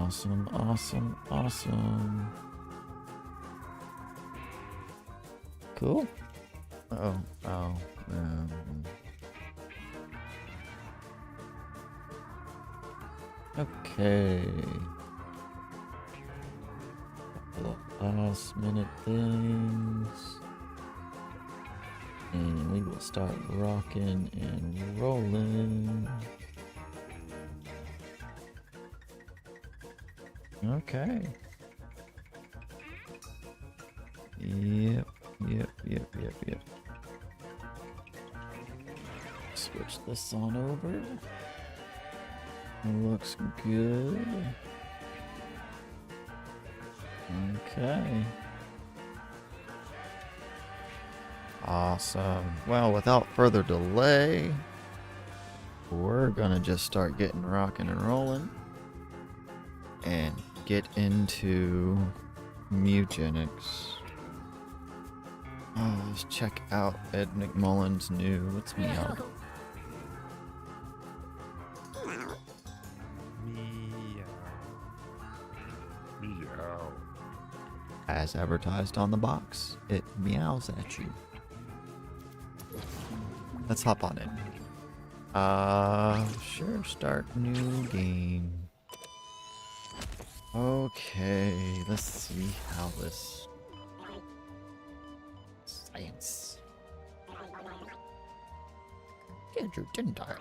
Awesome, awesome, awesome. Cool. Oh. Okay. Couple of last minute things. And we will start rocking and rolling. Okay. Yep. Switch this on over. Looks good. Okay. Awesome. Well, without further delay, we're gonna just start getting rocking and rolling and get into Mewgenics. Let's check out Ed McMillen's new What's Meow. Meow. As advertised on the box, it meows at you. Let's hop on in. Sure, start new game. Okay, let's see how this science. Did you, didn't I?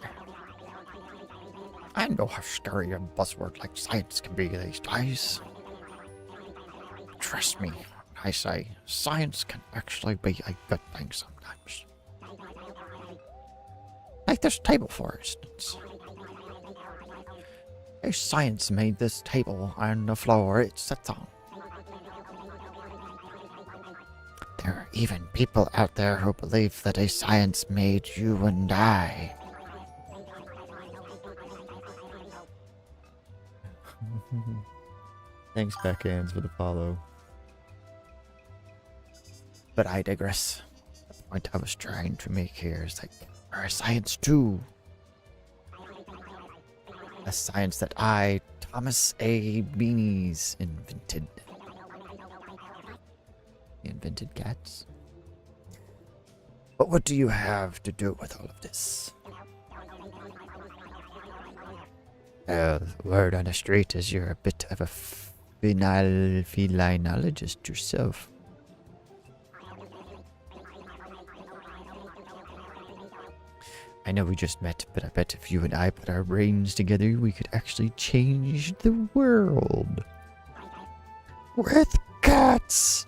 I know how scary a buzzword like science can be these days. Trust me, I say science can actually be a good thing sometimes. Like this table, for instance. If science made this table on the floor it sits on. There are even people out there who believe that a science made you and I. Thanks, Backhands, for the follow. But I digress. The point I was trying to make here is that we're a science too. A science that I, Thomas A. Beanies, invented. He invented cats. But what do you have to do with all of this? The word on the street is you're a bit of a felinologist yourself. I know we just met, but I bet if you and I put our brains together, we could actually change the world. With cats!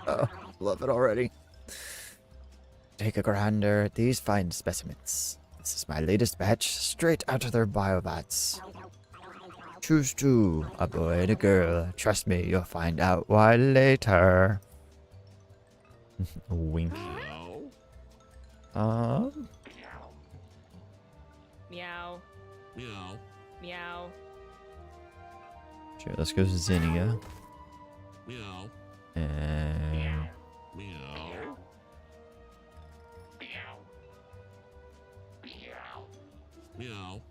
Oh, love it already. Take a grander at these fine specimens. This is my latest batch, straight out of their biovats. Choose two, a boy and a girl. Trust me, you'll find out why later. Wink. Meow. Meow. Meow. Meow. Sure, let's go to Zinnia. Meow. And Meow. Meow.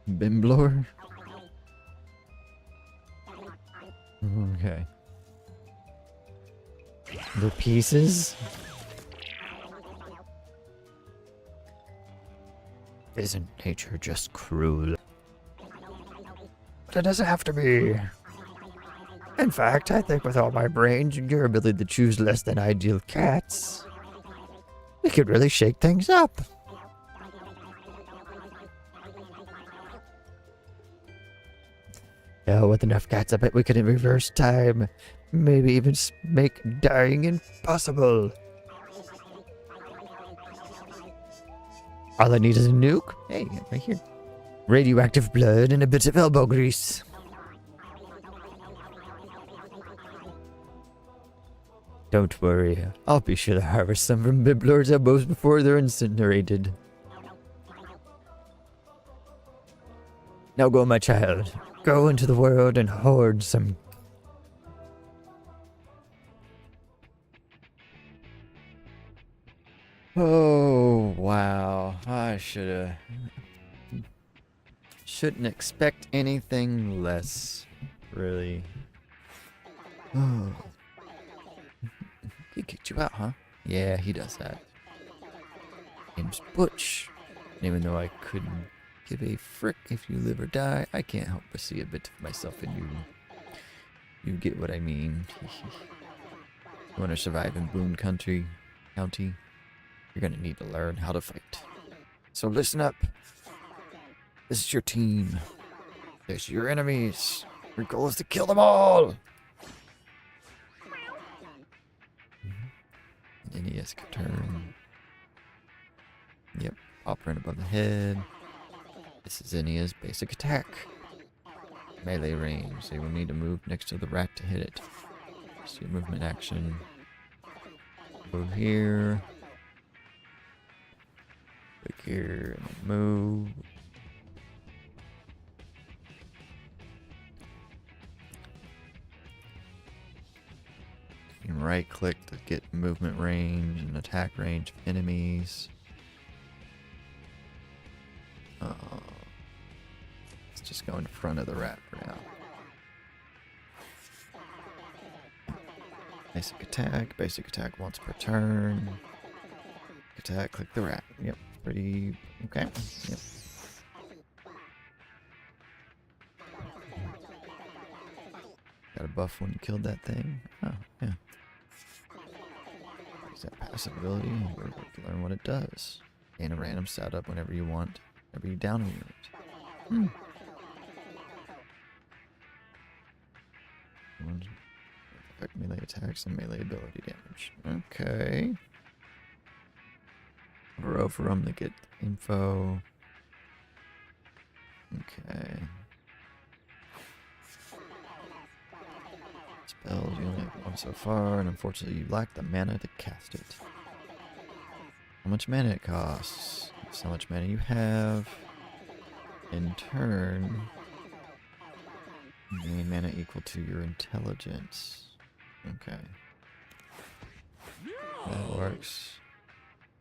Bimblor. Okay. The pieces? Isn't nature just cruel? But it doesn't have to be. In fact, I think with all my brains and your ability to choose less than ideal cats, we could really shake things up. Yeah, with enough cats, I bet we could reverse time. Maybe even make dying impossible. All I need is a nuke. Hey, right here. Radioactive blood and a bit of elbow grease. Don't worry, I'll be sure to harvest some from Bimblor's elbows before they're incinerated. Now go, my child. Go into the world and hoard some. Oh, wow. I shouldn't expect anything less, really. Oh. He kicked you out, huh? Yeah, he does that. Name's Butch. And even though I couldn't give a frick if you live or die, I can't help but see a bit of myself in you. You get what I mean. You want to survive in Boone County, you're gonna need to learn how to fight. So listen up. This is your team. There's your enemies. Your goal is to kill them all. NES can turn. Yep, pop right above the head. This is NES basic attack. Melee range, so you will need to move next to the rat to hit it. See movement action. Go here. Click here and move. You can right click to get movement range and attack range of enemies. Let's just go in front of the rat for now. Basic attack once per turn. Attack, click the rat. Yep, pretty okay. Yep. Got a buff when you killed that thing. Oh, yeah. Use that passive ability and we're going to learn what it does. Gain a random setup whenever you want. Whenever you down a unit. Affect melee attacks and melee ability damage. Okay. Row for them to get info. Okay. Spells, you only have one so far, and unfortunately you lack the mana to cast it. How much mana it costs? That's how much mana you have. In turn, gain mana equal to your intelligence. Okay. That works.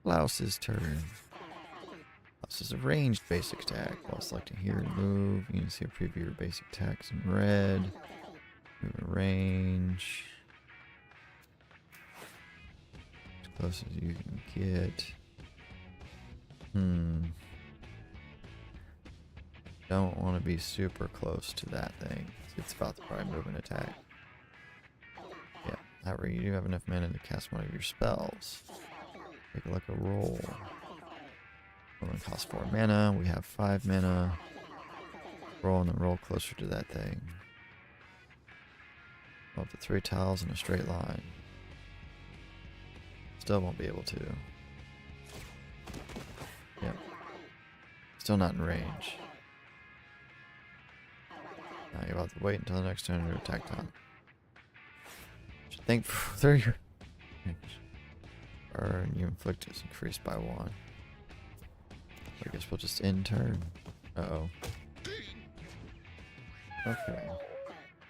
Louse's turn. Louse is a ranged basic attack. While selecting here to move, you can see a preview of your basic attacks in red. Move in range. As close as you can get. Don't want to be super close to that thing. It's about to probably move and attack. Yeah, however, you do have enough mana to cast one of your spells. Take a look at roll. Rolling costs 4 mana. We have 5 mana. Roll and then roll closer to that thing. Roll up to 3 tiles in a straight line. Still won't be able to. Yep. Still not in range. Now you're about to wait until the next turn to attack time. Should think through your burn. You inflict is increased by 1. I guess we'll just end turn. Uh-oh. Okay.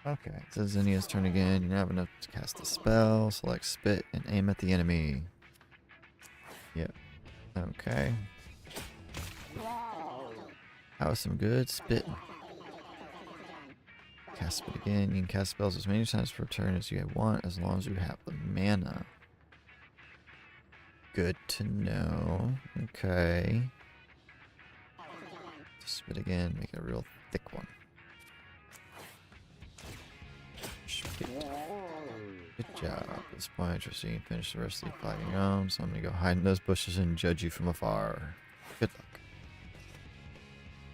Okay. It says Zenya's turn again. You now have enough to cast the spell. Select spit and aim at the enemy. Yep. Okay. That was some good spitting. Cast spit again. You can cast spells as many times per turn as you want, as long as you have the mana. Good to know. Okay. Spit again. Make it a real thick one. Spit. Good job. At this point, interesting. Finish the rest of the fight on your own, so I'm gonna go hide in those bushes and judge you from afar. Good luck.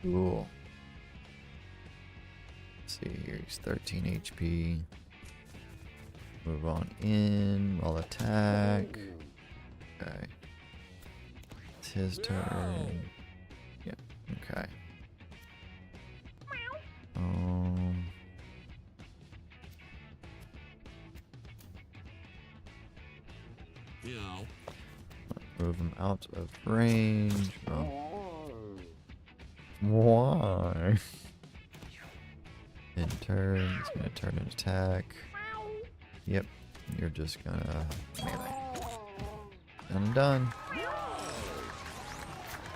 Cool. Let's see here. He's 13 HP. Move on in. Roll attack. Okay. It's his turn. Yep. Okay. Meow. Move him out of range. Oh. Why? In turn, it's gonna turn an attack. Yep. You're just gonna melee. Done and done.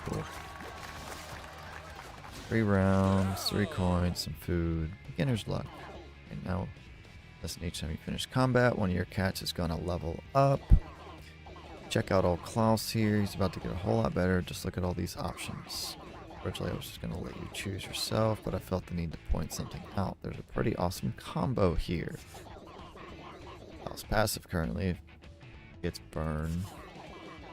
Cool. 3 rounds, 3 coins, some food. Beginner's luck. And now, listen, each time you finish combat, one of your cats is going to level up. Check out old Klaus here. He's about to get a whole lot better. Just look at all these options. Originally, I was just going to let you choose yourself, but I felt the need to point something out. There's a pretty awesome combo here. Klaus passive currently gets burn.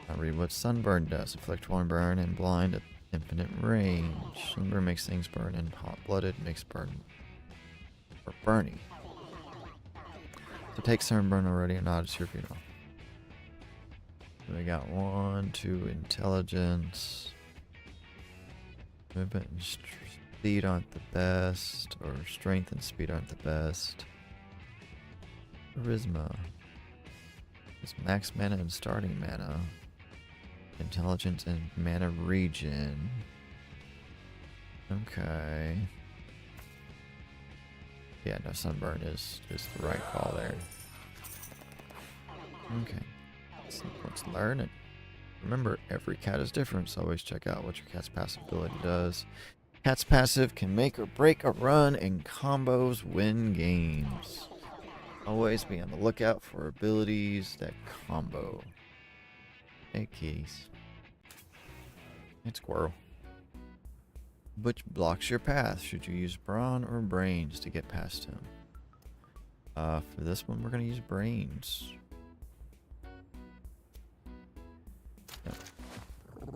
I'll read what Sunburn does. Inflict 1 burn and blind at infinite range. Sunburn makes things burn, and hot-blooded makes burn or burny. So take Sunburn already and not just your funeral. We got 1, 2 intelligence. Movement and speed aren't the best, or strength and speed aren't the best. Charisma. It's max mana and starting mana. Intelligence and mana regen. Okay. Yeah, no, Sunburn is the right call there. Okay. Let's learn it. Remember, every cat is different, so always check out what your cat's passive ability does. Cat's passive can make or break a run, and combos win games. Always be on the lookout for abilities that combo. Hey, keys. It's Squirrel. Which blocks your path? Should you use brawn or brains to get past him? For this one, we're going to use brains. No!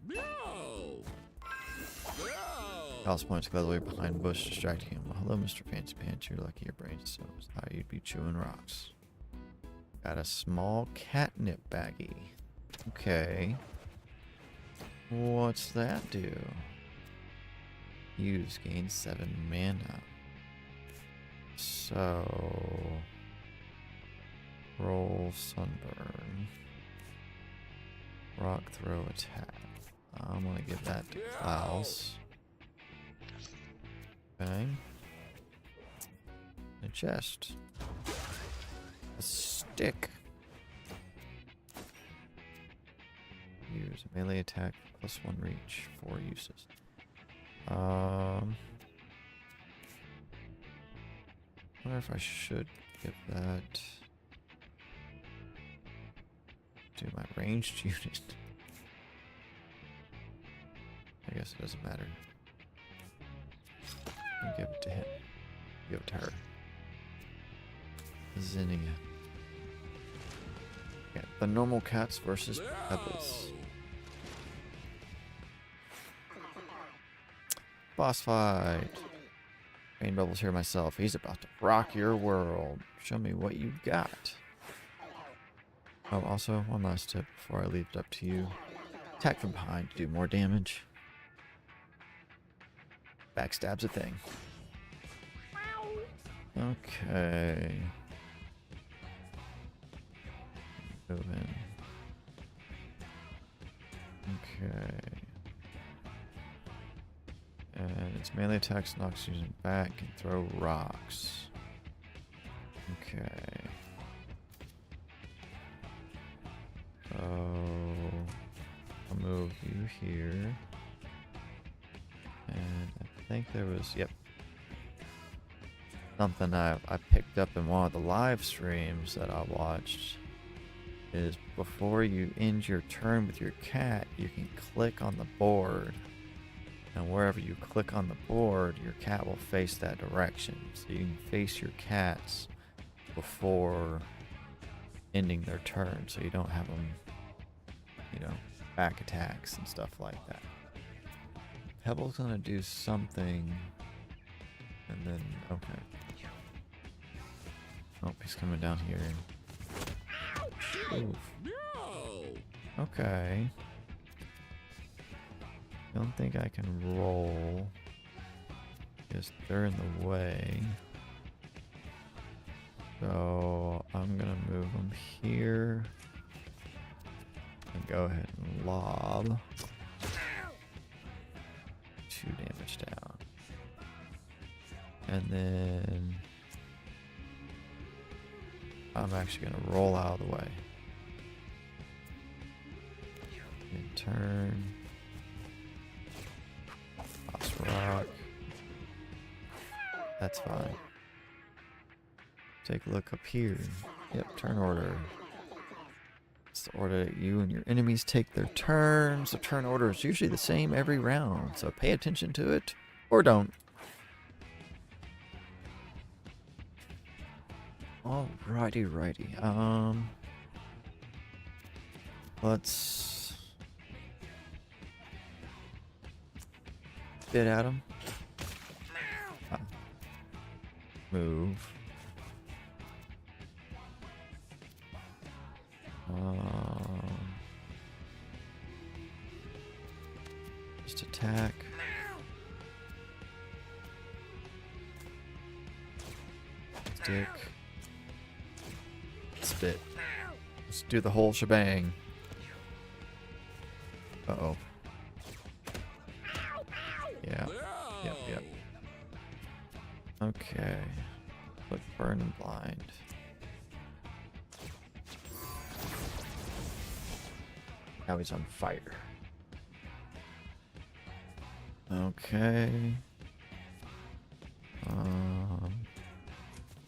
No! Klaus points cleverly behind a bush, distracting him. Well, hello, Mr. Fancy Pants. You're lucky your brains so high you'd be chewing rocks. Got a small catnip baggie. Okay. What's that do? Use gain 7 mana. So roll Sunburn. Rock throw attack. I'm gonna give that to Klaus. Okay. A chest. A stick. Use a melee attack plus 1 reach. 4 uses. I wonder if I should give that to my ranged unit. I guess it doesn't matter. I'll give it to him. Give it to her. Zinnia. Yeah, the normal cats versus pebbles. Boss fight. Rain Bubble's here myself. He's about to rock your world. Show me what you got. Oh, also, one last tip before I leave it up to you. Attack from behind to do more damage. Backstab's a thing. Okay. Move in. Okay. And its melee attacks knocks using back and throw rocks. Okay. So I'll move you here. And I think there was, yep, something I picked up in one of the live streams that I watched is before you end your turn with your cat, you can click on the board. And wherever you click on the board, your cat will face that direction. So you can face your cats before ending their turn, so you don't have them, you know, back attacks and stuff like that. Pebble's gonna do something, and then, okay. Oh, he's coming down here. Oof. No! Okay. Don't think I can roll because they're in the way. So I'm gonna move them here and go ahead and lob. 2 damage down. And then I'm actually gonna roll out of the way. In turn. Toss rock. That's fine. Take a look up here. Yep, turn order. It's the order that you and your enemies take their turns. The turn order is usually the same every round, so pay attention to it or don't. Righty. Let's spit at him. Move. Just attack. Stick. Spit. Let's do the whole shebang. Uh-oh. Yeah. Yep. Okay. Quick burn and blind. Now he's on fire. Okay.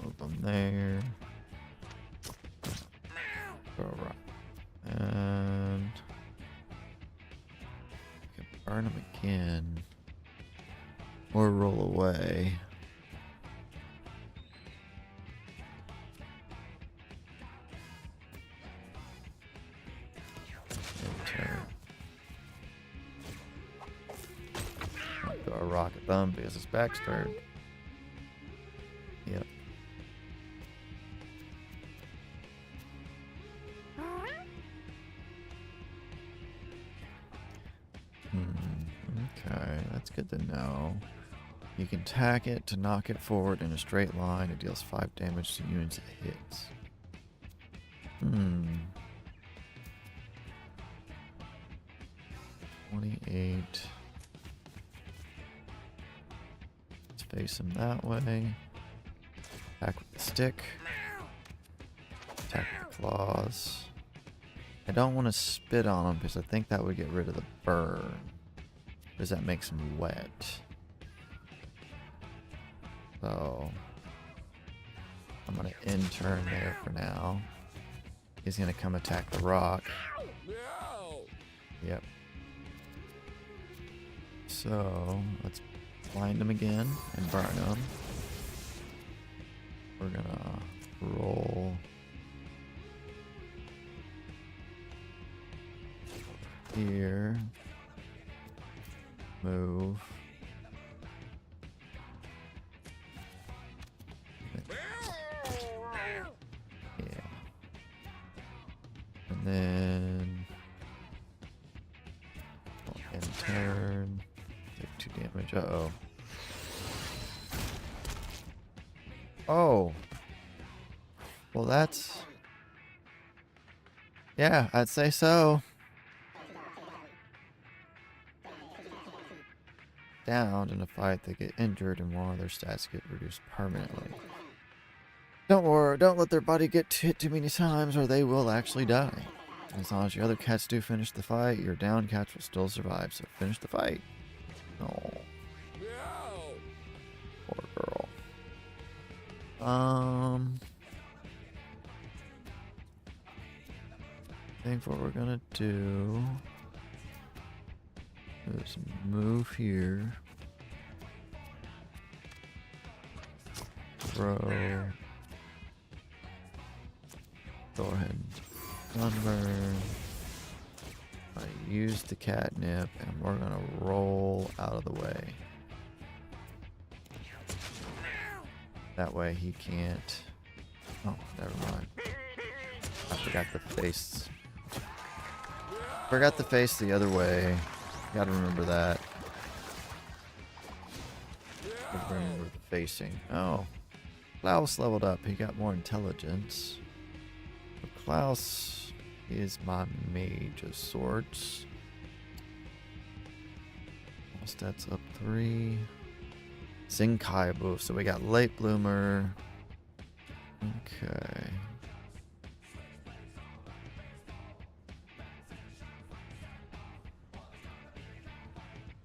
Move him there. Throw a rock. And we can burn him again. Or roll away. Throw a rock at them because his back's turned. Yep. Okay, that's good to know. You can tack it to knock it forward in a straight line. It deals 5 damage to units it hits. 28. Let's face him that way. Attack with the stick. Attack with the claws. I don't want to spit on him because I think that would get rid of the burn. Because that makes him wet. So I'm going to end turn there for now. He's going to come attack the rock. Yep. So let's blind him again and burn him. We're going to roll here. Move. Yeah. And then end turn. Take 2 damage. Uh-oh. Oh. Well, that's... Yeah, I'd say so. Down in a fight, they get injured and one of their stats get reduced permanently. Don't worry, don't let their body get hit too many times or they will actually die. As long as your other cats do finish the fight, your down cats will still survive, so finish the fight. Oh. Poor girl. I think what we're gonna do is move here. Throw. Go ahead and sunburn. I use the catnip and we're gonna roll out of the way. That way he can't. Oh, never mind. I forgot the face. Forgot the face the other way. Gotta remember that. Remember the facing. Oh. Klaus leveled up. He got more intelligence. But Klaus is my mage of sorts. Stats up 3. Zinkai boost. So we got late bloomer. Okay.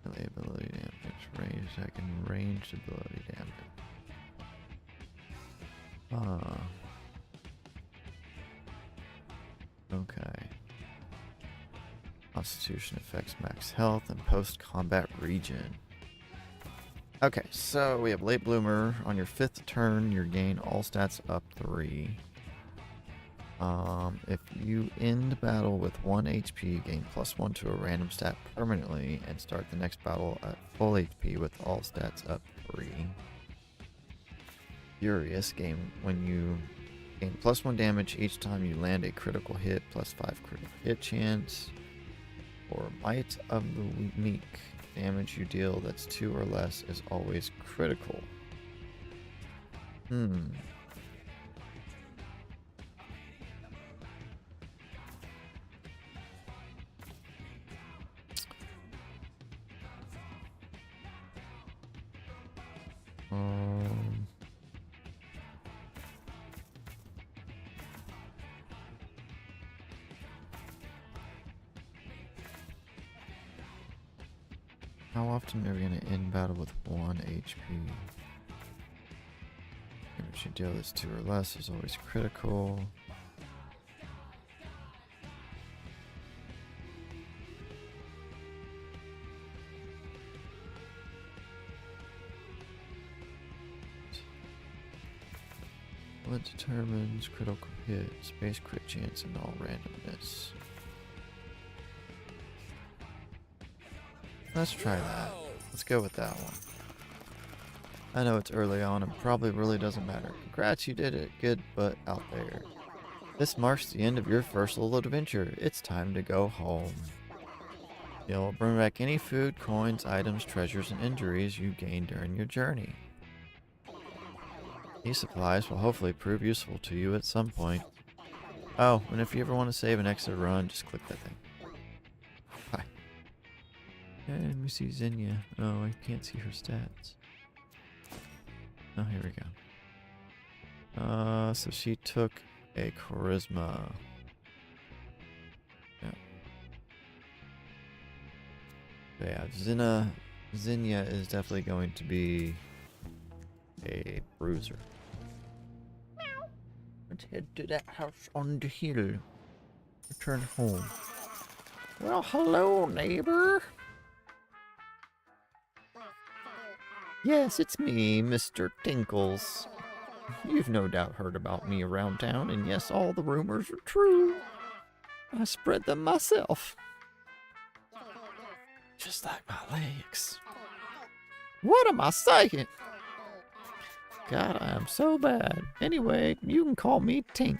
Ability damage. Range. I can range ability damage. Okay. Constitution affects max health and post-combat regen. Okay, so we have Late Bloomer. On your 5th turn, you gain all stats up 3. If you end battle with 1 HP, gain +1 to a random stat permanently, and start the next battle at full HP with all stats up 3. Furious game when you gain +1 damage each time you land a critical hit, +5 critical hit chance. Or Might of the Meek. Damage you deal that's 2 or less is always critical. How often are we going to end battle with 1 HP? Damage you deal that's 2 or less is always critical. What determines critical hit, space crit chance, and all randomness? Let's try that. Let's go with that one. I know it's early on and probably really doesn't matter. Congrats, you did it. Good, but out there. This marks the end of your first little adventure. It's time to go home. You'll bring back any food, coins, items, treasures, and injuries you gained during your journey. These supplies will hopefully prove useful to you at some point. Oh, and if you ever want to save an exit run, just click that thing. Bye. And we see Xenia. Oh, I can't see her stats. Oh, here we go. So she took a charisma. Yeah. But yeah, Xenia is definitely going to be a bruiser. Let's head to that house on the hill. Return home. Well, hello, neighbor. Yes, it's me, Mr. Tinkles. You've no doubt heard about me around town, and yes, all the rumors are true. I spread them myself. Just like my legs. What am I saying? God, I am so bad. Anyway, you can call me Tink.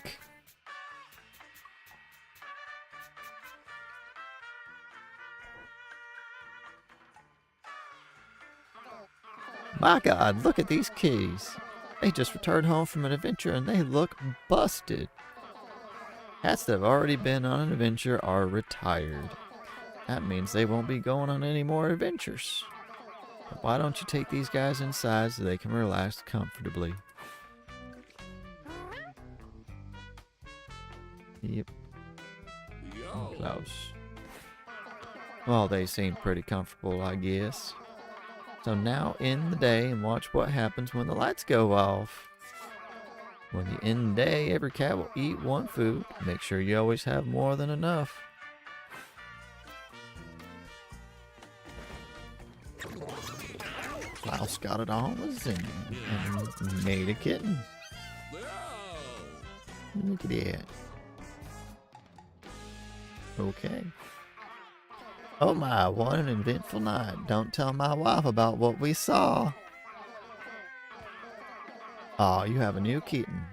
My God, look at these keys. They just returned home from an adventure and they look busted. Cats that have already been on an adventure are retired. That means they won't be going on any more adventures. But why don't you take these guys inside so they can relax comfortably? Yep. Close. Well, they seem pretty comfortable, I guess. So now end the day and watch what happens when the lights go off. When you end the day, every cat will eat one food. Make sure you always have more than enough. Klaus got it on with Xenia and made a kitten. Look at that. Okay. Oh my, what an eventful night. Don't tell my wife about what we saw. Aw, you have a new kitten.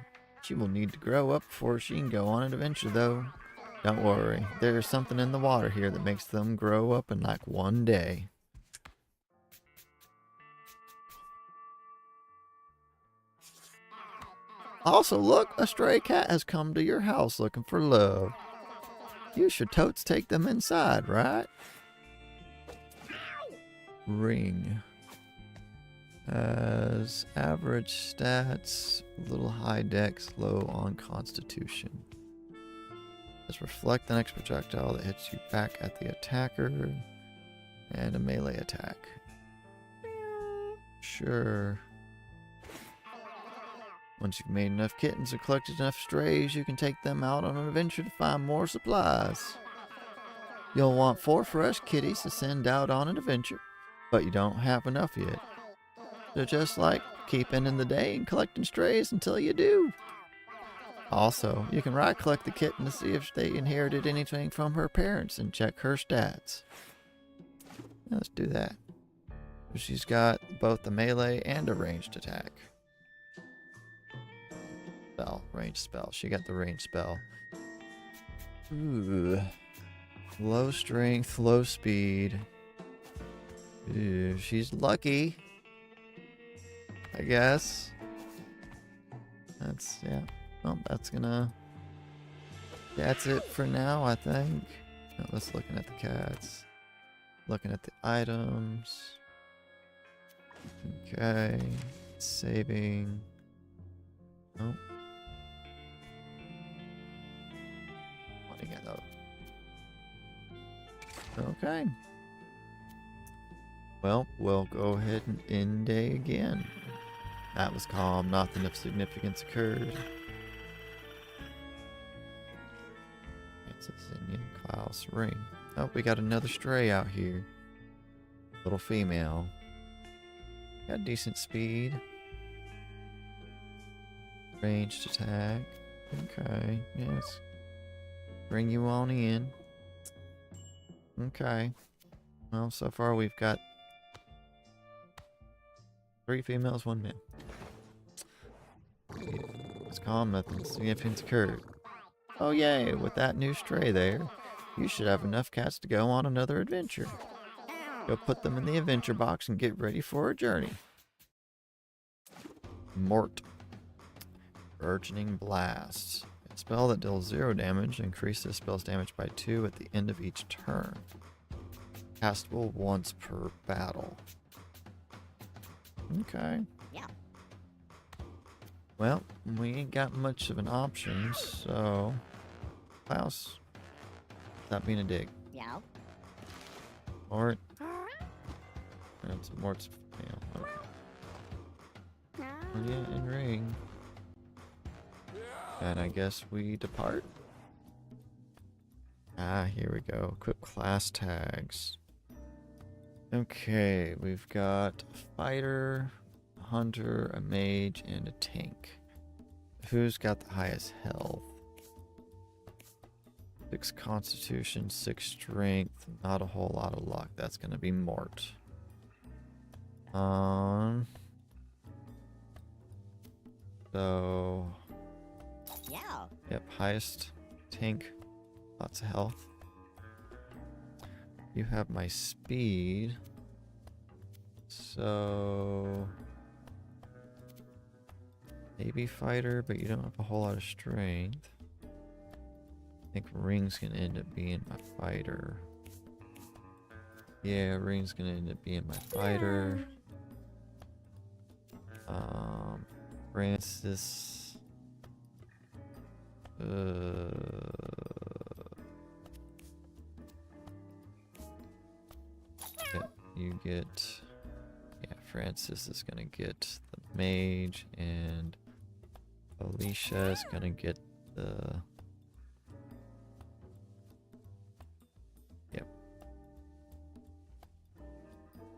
She will need to grow up before she can go on an adventure though. Don't worry, there is something in the water here that makes them grow up in like one day. Also, look, a stray cat has come to your house looking for love. You should totes take them inside, right? Ring. As average stats, little high dex, low on constitution. Let's reflect the next projectile that hits you back at the attacker. And a melee attack. Sure. Once you've made enough kittens or collected enough strays, you can take them out on an adventure to find more supplies. You'll want 4 fresh kitties to send out on an adventure, but you don't have enough yet. So just like keep ending the day and collecting strays until you do. Also, you can right-click the kitten to see if they inherited anything from her parents and check her stats. Let's do that. She's got both a melee and a ranged attack. Ranged spell. She got the ranged spell. Ooh. Low strength, low speed. Ooh, she's lucky, I guess. Yeah. Well, that's it for now, I think. Now let's looking at the cats. Looking at the items. Okay. Saving. Nope. What do you get though? Okay. Well, we'll go ahead and end day again. That was calm. Nothing of significance occurred. It's a Zinnian Klaus ring. Oh, we got another stray out here. Little female. Got decent speed. Ranged attack. Okay, yes. Bring you on in. Okay. Well, so far we've got 3 females, 1 male. It's calm, nothing significant occurred. Oh yay, with that new stray there, you should have enough cats to go on another adventure. Go put them in the adventure box and get ready for a journey. Mort. Burgeoning Blast. A spell that deals 0 damage, increases the spell's damage by 2 at the end of each turn. Castable once per battle. Okay. Yeah. Well, we ain't got much of an option, so... Klaus. Stop being a dick. Yeah. Mort. That's Mort's... Yeah, okay. Yeah, and ring. And I guess we depart. Ah, here we go. Equip class tags. Okay, we've got a fighter, a hunter, a mage, and a tank. Who's got the highest health? 6 constitution, 6 strength, not a whole lot of luck. That's gonna be Mort. So Yeah. yep, highest tank, lots of health. You have my speed, so maybe fighter, but you don't have a whole lot of strength. I think ring's gonna end up being my fighter. Yeah, ring's gonna end up being my fighter. Francis. You get, yeah, Francis is gonna get the mage, and Alicia is gonna get the, yep.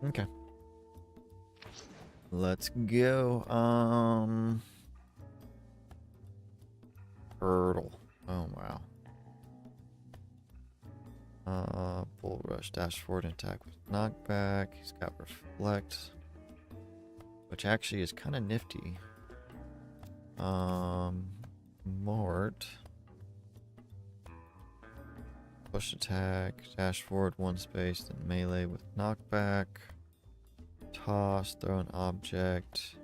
Okay. Let's go. Hurdle. Oh wow. Bull rush, dash forward, and attack with knockback. He's got reflect, which actually is kind of nifty. Mort. Push attack, dash forward 1 space, then melee with knockback. Toss, throw an object.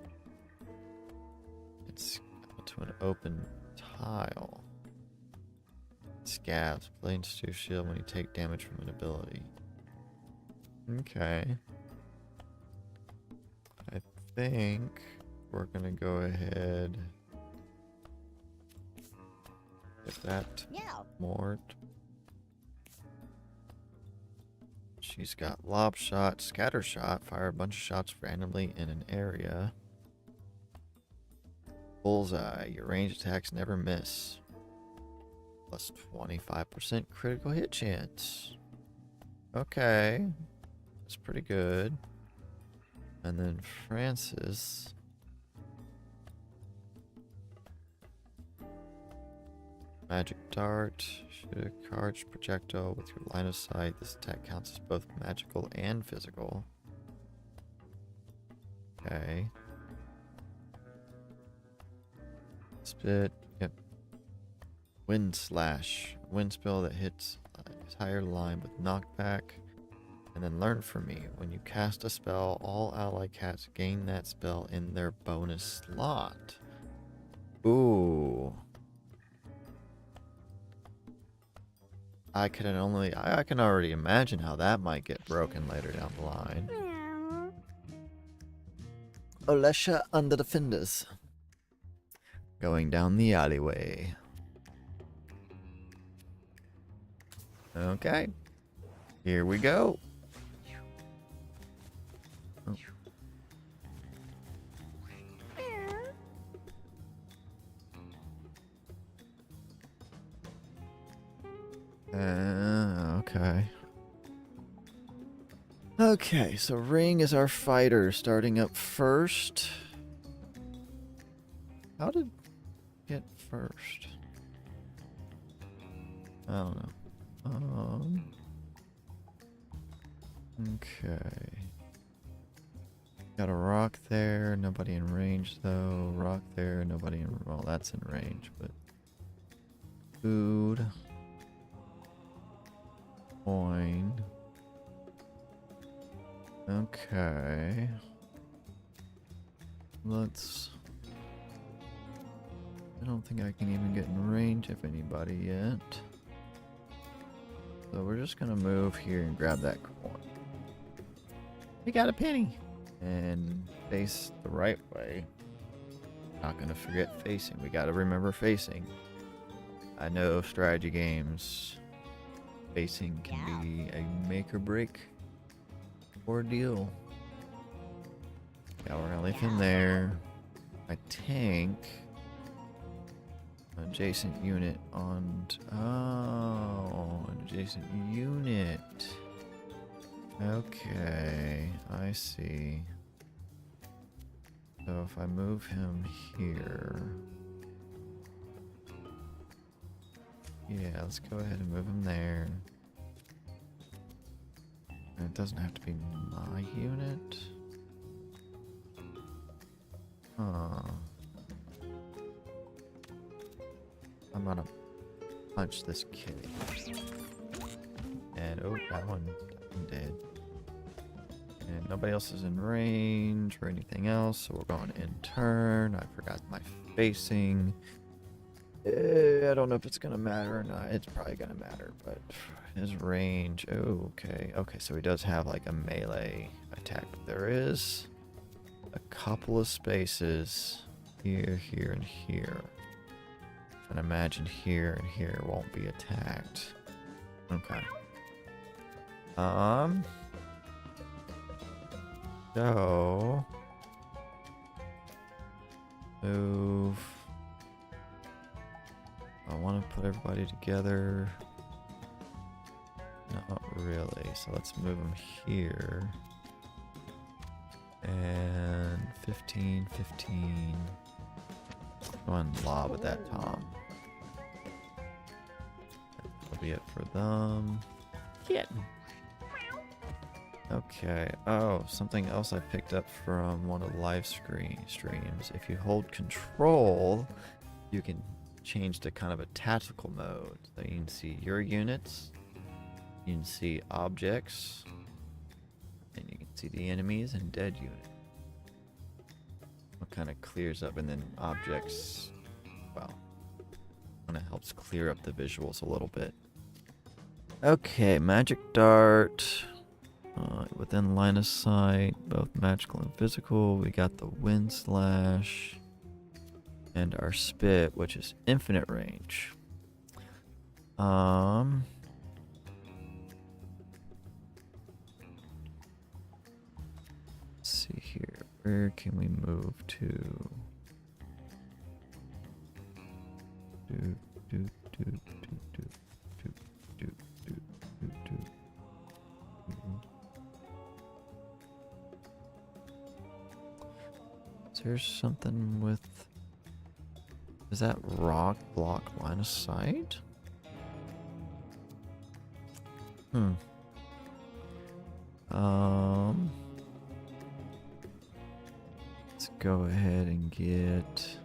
It's to an open tile. Scabs, blade stew shield when you take damage from an ability. Okay. I think we're gonna go ahead. Get that Mort. She's got lob shot, scatter shot, fire a bunch of shots randomly in an area. Bullseye. Your ranged attacks never miss. Plus 25% critical hit chance. Okay. That's pretty good. And then Francis. Magic Dart. Shoot a charged projectile with your line of sight. This attack counts as both magical and physical. Okay. Spit. Yep. Wind Slash. Wind spell that hits an entire line with knockback. And then learn from me. When you cast a spell, all ally cats gain that spell in their bonus slot. Ooh. I can already imagine how that might get broken later down the line. Olesha and the defenders. Going down the alleyway. Okay. Here we go. Oh. Okay. Okay, so Ring is our fighter starting up first. How did get first? I don't know. Okay. Got a rock there, nobody in range though. Rock there, nobody in, well, that's in range, but food. Coin. Okay. Let's... I don't think I can even get in range of anybody yet. So we're just gonna move here and grab that coin. We got a penny! And face the right way. Not gonna forget facing. We gotta remember facing. I know strategy games. Facing can be a make or break ordeal. Yeah, we're gonna leave him there. My tank. Adjacent unit on... Oh, an adjacent unit. Okay, I see. So if I move him here... Yeah, let's go ahead and move him there. And it doesn't have to be my unit. Huh. I'm gonna punch this kitty. And oh, that one dead. And nobody else is in range or anything else, so we're going in turn. I forgot my facing. I don't know if it's gonna matter or not. It's probably gonna matter, but his range. Oh, okay. Okay, so he does have like a melee attack. There is a couple of spaces here, here, and here. And imagine here and here won't be attacked. Okay. So move. I want to put everybody together. Not really. So let's move them here. And 15, 15. Go and lob at that Tom. That'll be it for them. Kitten. Okay. Oh, something else I picked up from one of the live streams. If you hold control, you can change to kind of a tactical mode. So you can see your units, you can see objects, and you can see the enemies and dead units. What kind of clears up, and then objects, well, kind of helps clear up the visuals a little bit. Okay, magic dart. Within line of sight, both magical and physical. We got the wind slash. And our spit, which is infinite range. Let's see here. Where can we move to? Is there something with... Is that rock block line of sight? Hmm. Let's go ahead and get...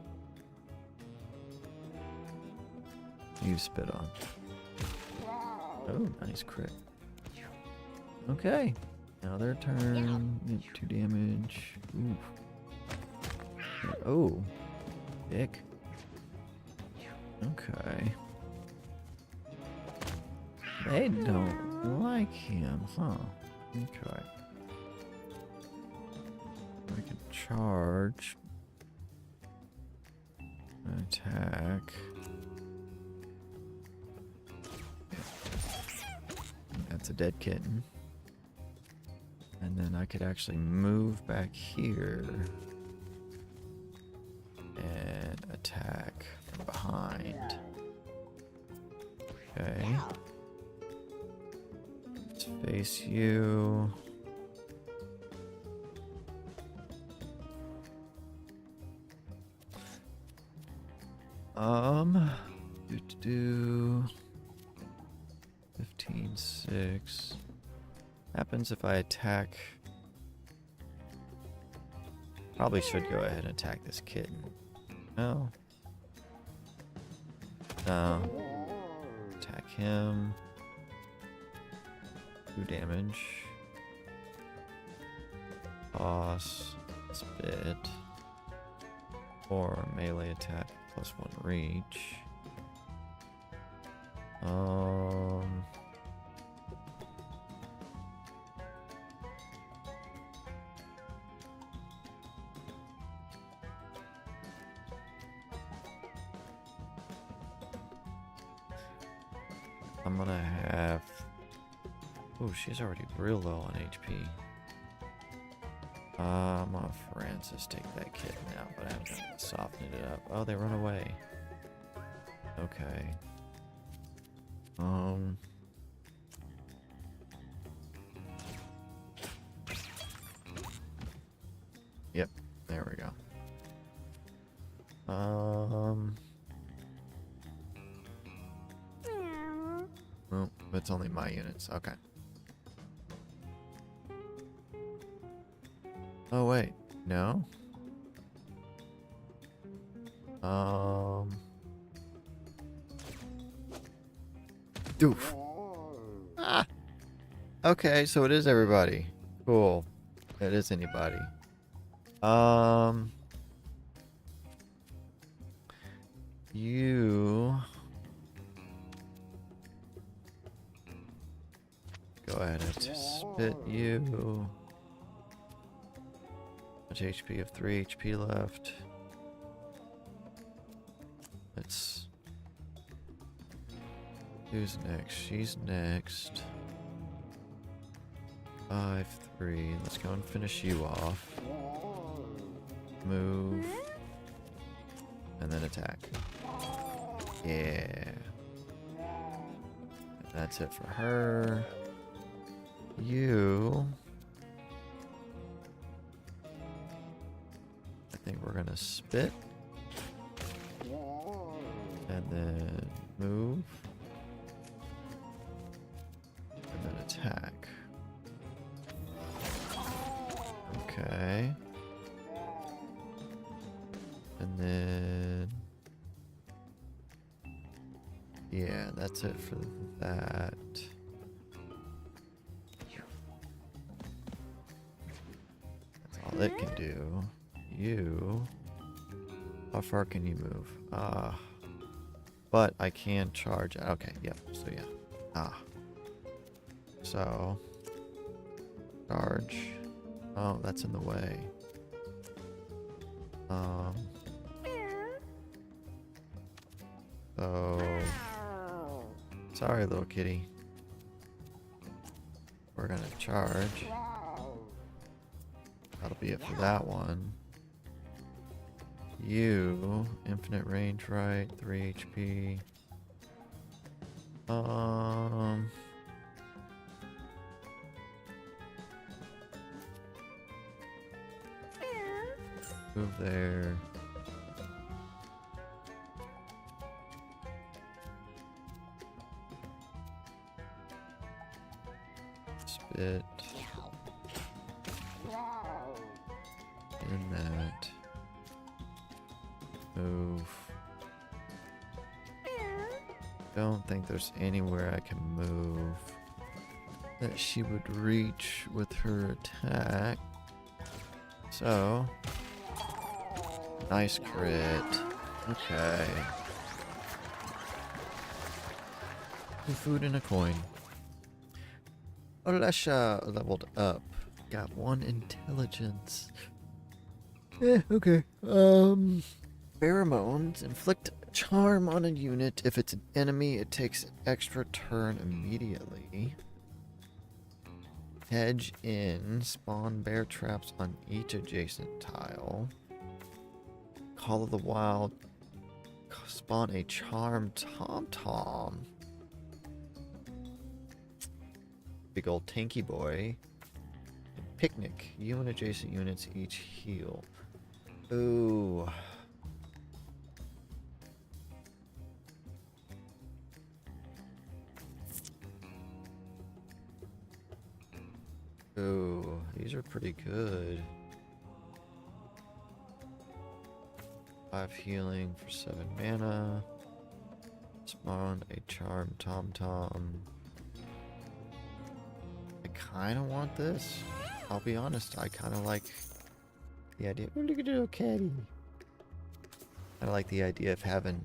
You spit on. Oh, nice crit. Okay. Now their turn. 2 damage. Ooh. Oh. Dick. Okay. They don't like him, huh? Okay. I can charge. Attack. That's a dead kitten. And then I could actually move back here and attack from behind. Okay. Let's face you. Do 15-6. Happens if I attack. Probably should go ahead and attack this kitten. No. No. Attack him. 2 damage. Toss. Spit. Or melee attack plus 1 reach. I'm gonna have... Oh, she's already real low on HP. I'm gonna Francis take that kitten out, but I'm gonna soften it up. Oh, they run away. Okay. Yep, there we go. Well, it's only my units. Okay. Oh, wait. No? Doof. Ah! Okay, so it is everybody. Cool. It is anybody. You... Go ahead and spit you. Much HP of 3 HP left. Let's... Who's next? She's next. 5, 3. Let's go and finish you off. Move. And then attack. Yeah. And that's it for her. You... I think we're gonna spit. And then move. And then attack. Okay. And then... Yeah, that's it for that. That's all it can do. You... How far can you move? But I can charge. Okay, yep, so yeah. So... Charge. Oh, that's in the way. So... Sorry, little kitty. We're gonna charge. That'll be it for that one. You, infinite range, right? 3 HP. Move there. Spit. And that. Move. Don't think there's anywhere I can move that she would reach with her attack. So, nice crit. Okay. 2 food and a coin. Olesha leveled up. Got 1 intelligence. Okay. Pheromones inflict charm on a unit. If it's an enemy, it takes an extra turn immediately. Hedge in. Spawn bear traps on each adjacent tile. Call of the Wild. Spawn a charm tom-tom. Big old tanky boy. Picnic. You and adjacent units each heal. Ooh. Ooh, these are pretty good. 5 healing for 7 mana. Spawn a charm tom-tom. I kind of want this. I'll be honest, I kind of like the idea. Oh, look at little caddy. I like the idea of having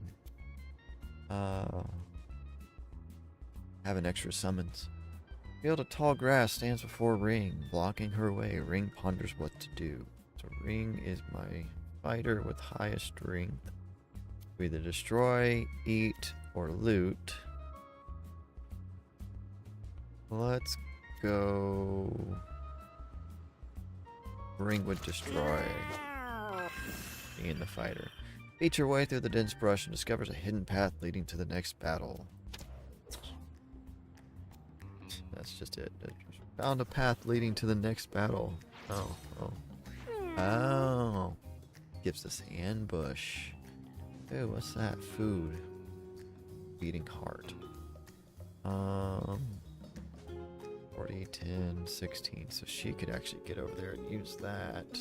extra summons. Field of tall grass stands before Ring, blocking her way. Ring ponders what to do. So Ring is my fighter with highest strength. We either destroy, eat, or loot. Let's go. Ring would destroy, being the fighter. Beats your way through the dense brush and discovers a hidden path leading to the next battle. That's just it. Found a path leading to the next battle. Oh. Gives us ambush. Ooh, what's that? Food. Beating heart. 40, 10, 16. So she could actually get over there and use that.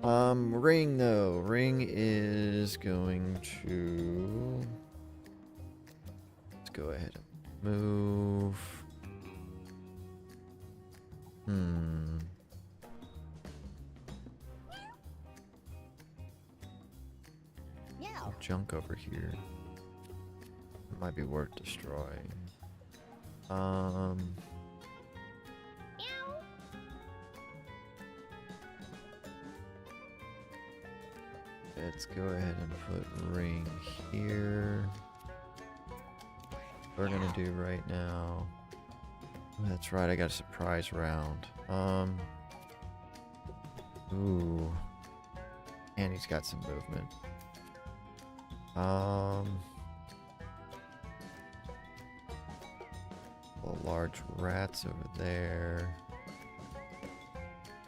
Ring though. Ring is going to... Let's go ahead and move. Yeah. Junk over here. It might be worth destroying. Let's go ahead and put Ring here. What we're gonna do right now. That's right, I got a surprise round. Ooh. And he's got some movement. The large rats over there.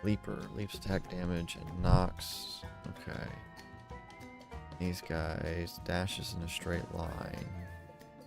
Leaper. Leaps attack damage and knocks. Okay. These guys. Dashes in a straight line.